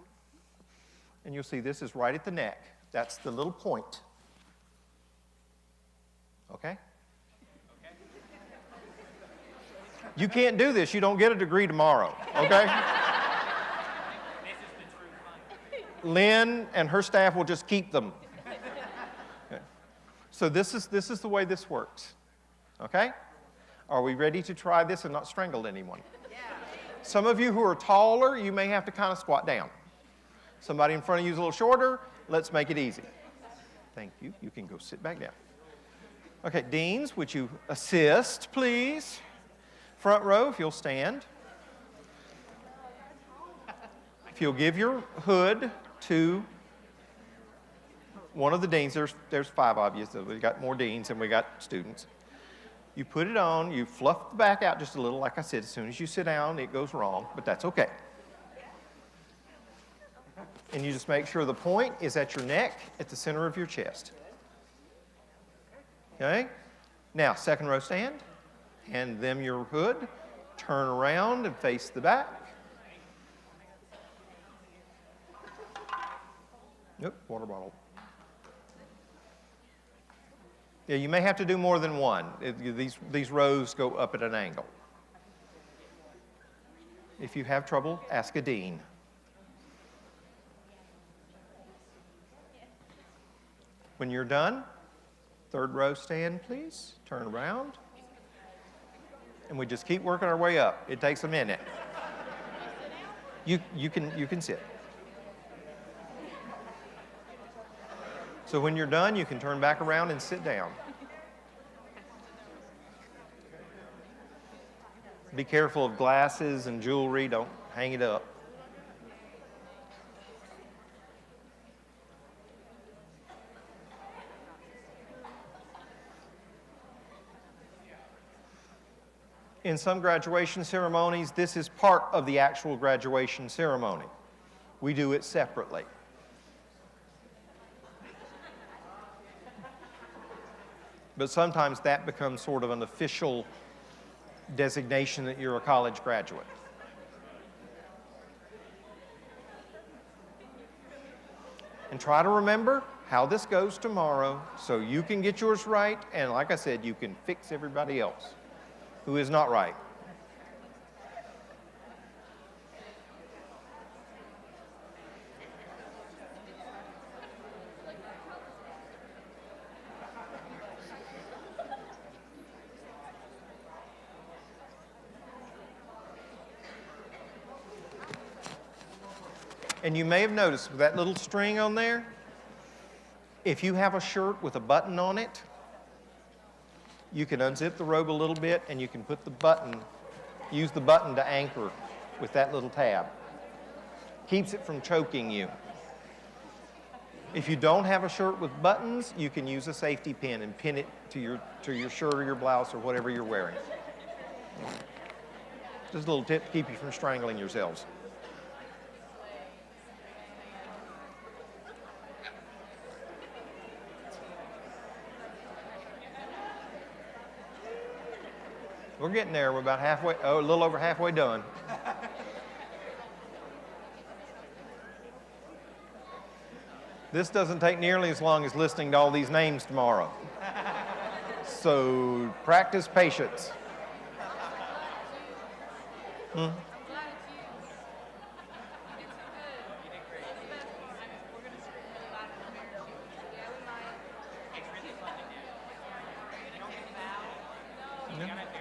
And you'll see this is right at the neck. That's the little point. Okay? You can't do this. You don't get a degree tomorrow. Okay? Lynn and her staff will just keep them. Okay. So this is the way this works. Okay? Are we ready to try this and not strangle anyone? Yeah. Some of you who are taller, you may have to kind of squat down. Somebody in front of you is a little shorter. Let's make it easy. Thank you. You can go sit back down. Okay, deans, would you assist, please? Front row, if you'll stand. If you'll give your hood to one of the deans, there's 5 of you, so we got more deans than we got students. You put it on, you fluff the back out just a little. Like I said, as soon as you sit down, it goes wrong, but that's okay. And you just make sure the point is at your neck, at the center of your chest. Okay? Now, second row stand. Hand them your hood. Turn around and face the back. Nope, water bottle. Yeah, you may have to do more than one. These rows go up at an angle. If you have trouble, ask a dean. When you're done, third row stand, please. Turn around. and we just keep working our way up. It takes a minute. You can sit. So when you're done, you can turn back around and sit down. Be careful of glasses and jewelry. Don't hang it up. In some graduation ceremonies, this is part of the actual graduation ceremony. We do it separately. But sometimes that becomes sort of an official designation that you're a college graduate. And try to remember how this goes tomorrow so you can get yours right, and like I said, you can fix everybody else who is not right. And you may have noticed with that little string on there, if you have a shirt with a button on it, you can unzip the robe a little bit and you can put the button, use the button to anchor with that little tab. Keeps it from choking you. If you don't have a shirt with buttons, you can use a safety pin and pin it to your shirt or your blouse or whatever you're wearing. Just a little tip to keep you from strangling yourselves. We're getting there. We're about halfway, a little over halfway done. This doesn't take nearly as long as listening to all these names tomorrow. So practice patience.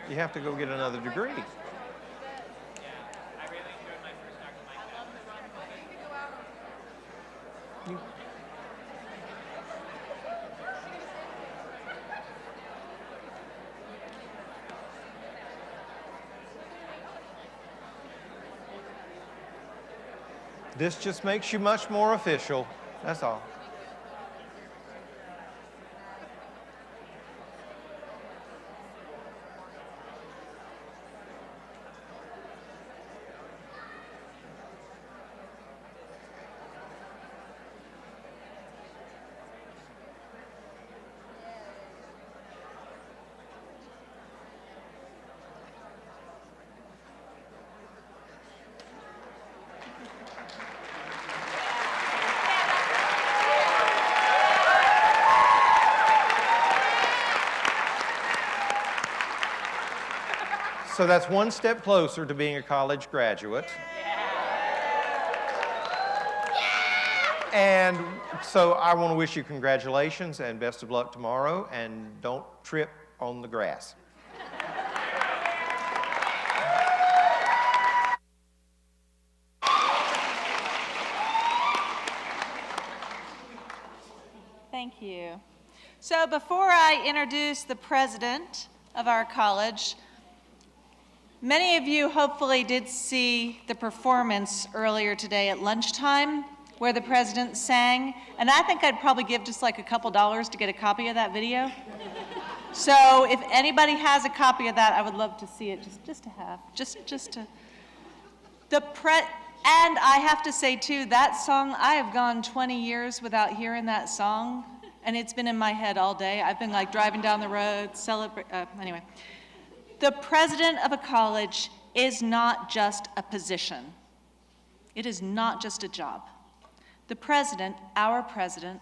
You have to go get another degree. This just makes you much more official. That's all. So that's one step closer to being a college graduate. And so I want to wish you congratulations and best of luck tomorrow, and don't trip on the grass. Thank you. So before I introduce the president of our college, many of you hopefully did see the performance earlier today at lunchtime where the president sang, and I think I'd probably give just like a couple dollars to get a copy of that video. So if anybody has a copy of that, I would love to see it, just to have, just to. And I have to say too, that song, I have gone 20 years without hearing that song, and it's been in my head all day. I've been like driving down the road, anyway. The president of a college is not just a position. It is not just a job. The president, our president,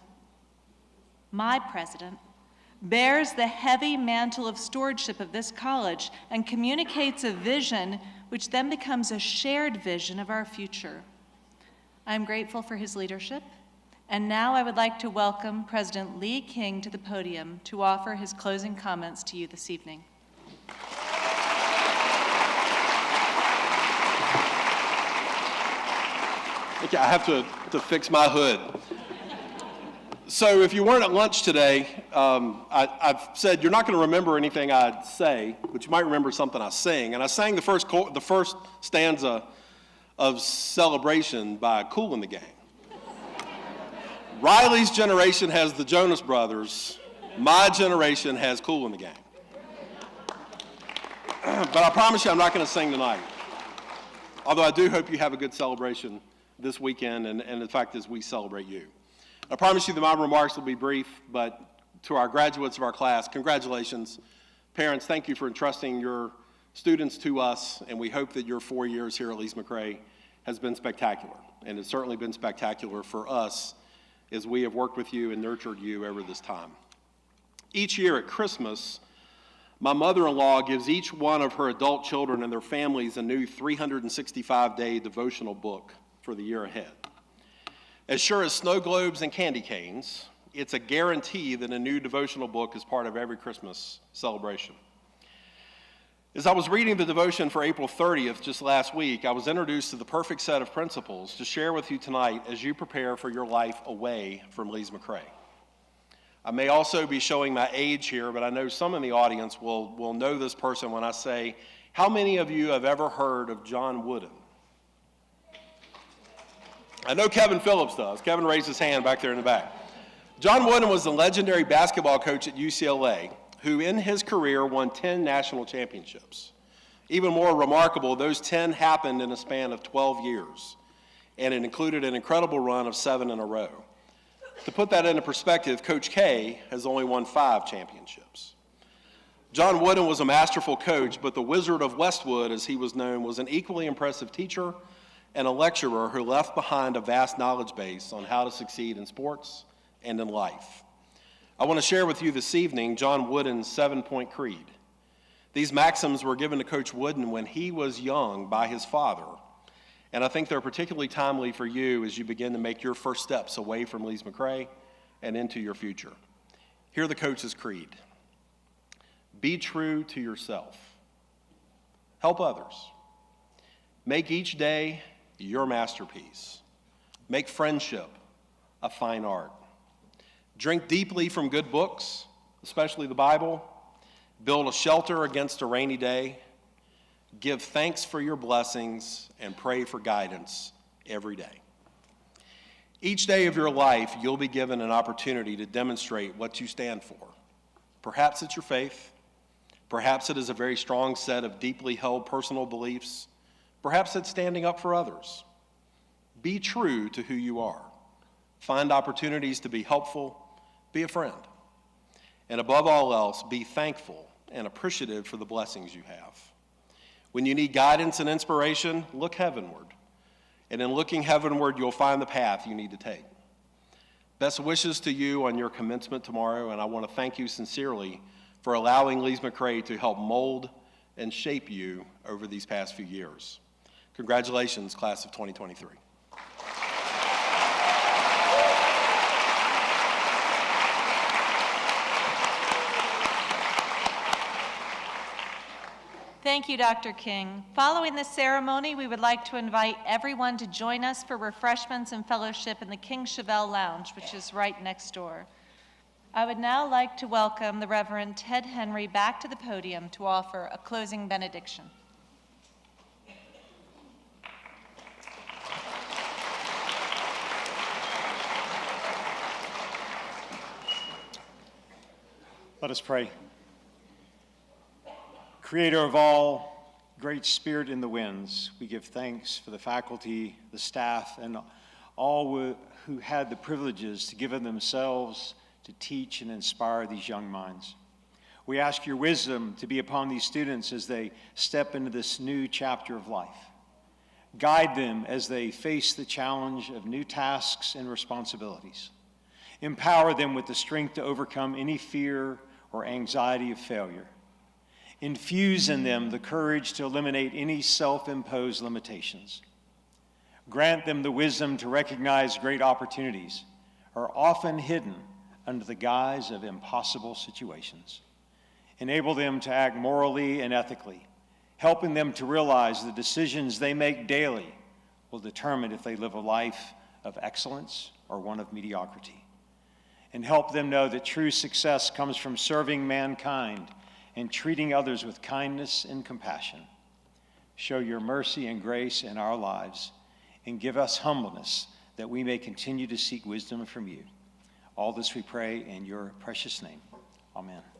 my president, bears the heavy mantle of stewardship of this college and communicates a vision which then becomes a shared vision of our future. I am grateful for his leadership, and now I would like to welcome President Lee King to the podium to offer his closing comments to you this evening. Okay, I have to fix my hood. So if you weren't at lunch today, I've said you're not going to remember anything I say, but you might remember something I sing. And I sang the first stanza of Celebration by Kool and the Gang. Riley's generation has the Jonas Brothers. My generation has Kool and the Gang. But I promise you I'm not going to sing tonight. Although I do hope you have a good celebration this weekend, and in fact, as we celebrate you. I promise you that my remarks will be brief, but to our graduates of our class, congratulations. Parents, thank you for entrusting your students to us, and we hope that your 4 years here at Lees-McRae has been spectacular, and it's certainly been spectacular for us as we have worked with you and nurtured you over this time. Each year at Christmas, my mother-in-law gives each one of her adult children and their families a new 365-day devotional book for the year ahead. As sure as snow globes and candy canes, it's a guarantee that a new devotional book is part of every Christmas celebration. As I was reading the devotion for April 30th just last week, I was introduced to the perfect set of principles to share with you tonight as you prepare for your life away from Lees-McRae. I may also be showing my age here, but I know some in the audience will know this person when I say, how many of you have ever heard of John Wooden? I know Kevin Phillips does. Kevin raised his hand back there in the back. John Wooden was the legendary basketball coach at UCLA, who in his career won 10 national championships. Even more remarkable, those 10 happened in a span of 12 years, and it included an incredible run of 7 in a row. To put that into perspective, Coach K has only won 5 championships. John Wooden was a masterful coach, but the Wizard of Westwood, as he was known, was an equally impressive teacher and a lecturer who left behind a vast knowledge base on how to succeed in sports and in life. I want to share with you this evening John Wooden's 7-point creed. These maxims were given to Coach Wooden when he was young by his father, and I think they're particularly timely for you as you begin to make your first steps away from Lees-McRae and into your future. Hear the coach's creed. Be true to yourself. Help others. Make each day your masterpiece. Make friendship a fine art. Drink deeply from good books, especially the Bible. Build a shelter against a rainy day. Give thanks for your blessings and pray for guidance every day. Each day of your life, you'll be given an opportunity to demonstrate what you stand for. Perhaps it's your faith. Perhaps it is a very strong set of deeply held personal beliefs. Perhaps it's standing up for others. Be true to who you are. Find opportunities to be helpful. Be a friend. And above all else, be thankful and appreciative for the blessings you have. When you need guidance and inspiration, look heavenward. And in looking heavenward, you'll find the path you need to take. Best wishes to you on your commencement tomorrow, and I want to thank you sincerely for allowing Lees-McRae to help mold and shape you over these past few years. Congratulations, class of 2023. Thank you, Dr. King. Following this ceremony, we would like to invite everyone to join us for refreshments and fellowship in the King Chevelle Lounge, which is right next door. I would now like to welcome the Reverend Ted Henry back to the podium to offer a closing benediction. Let us pray. Creator of all, great spirit in the winds, we give thanks for the faculty, the staff, and all who had the privileges to give of themselves to teach and inspire these young minds. We ask your wisdom to be upon these students as they step into this new chapter of life. Guide them as they face the challenge of new tasks and responsibilities. Empower them with the strength to overcome any fear or anxiety of failure. Infuse in them the courage to eliminate any self-imposed limitations. Grant them the wisdom to recognize great opportunities are often hidden under the guise of impossible situations. Enable them to act morally and ethically, helping them to realize the decisions they make daily will determine if they live a life of excellence or one of mediocrity. And help them know that true success comes from serving mankind and treating others with kindness and compassion. Show your mercy and grace in our lives, and give us humbleness that we may continue to seek wisdom from you. All this we pray in your precious name. Amen.